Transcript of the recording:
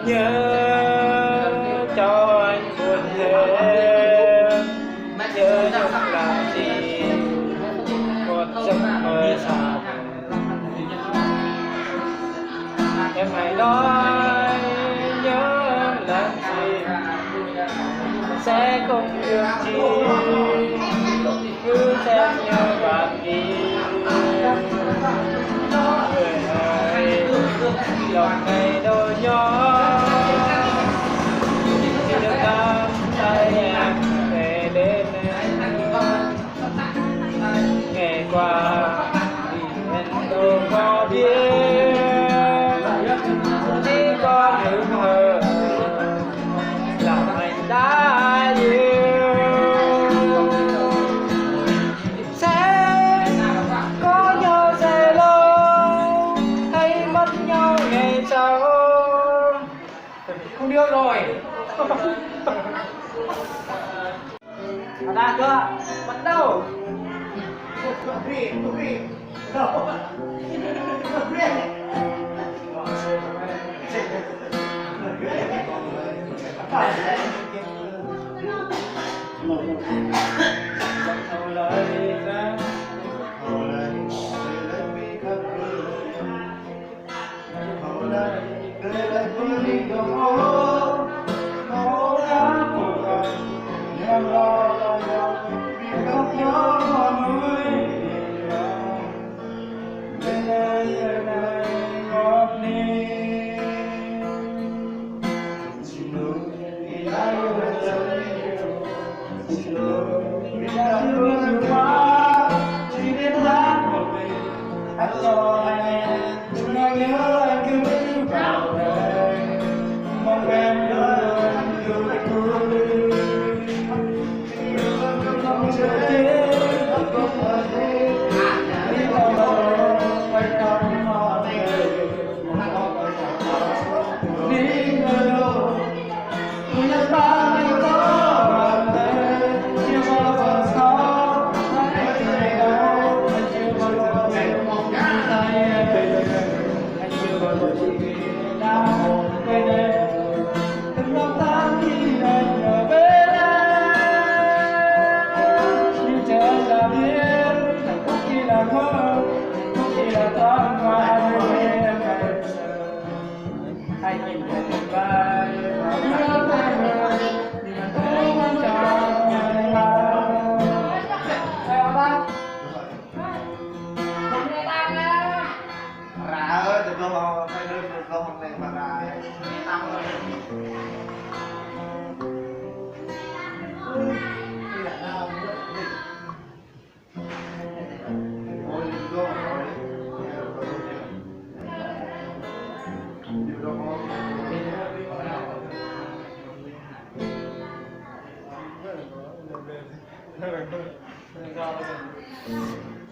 nhớ cho anh buồn thêm, nhớ nhung làm gì một giấc mơ xa. Em hãy nói nhớ làm gì sẽ không được chi, cứ xem nhớ bạn đi. Người ơi, lòng này đôi nhỏ chỉ được nắm tay em về bên em. Ngày qua thì em đâu có biết, chỉ có những hờ làm anh đã yêu. Sẽ có nhau dài lâu hay mất nhau ngày sau. Không được rồi. Đã chưa? Bắt đầu. Cho em chúng nó nhớ anh cứ vào đây, mong em luôn yêu tôi. Không chờ thế không có thế đi vào đâu quay trong họ về đi nơi đâu tôi nhớ ta anh có bạn đây chưa bao giờ khó thấy ngày đâu anh chưa bao giờ về tay em về anh chưa bao giờ chỉ đã một bên em từng năm tháng khi anh ở bên em như trời là biết hạnh phúc chỉ là mơ không chỉ là thoáng qua đôi em ngày giờ anh nhìn về tương lai và nhớ tay người nhưng anh thấy anh trong ngày mai. Theo bác Rạ ơi, tụi con phải đưa tụi con này mà rạ ăn rồi. Ôi, tụi con rồi. Thank you.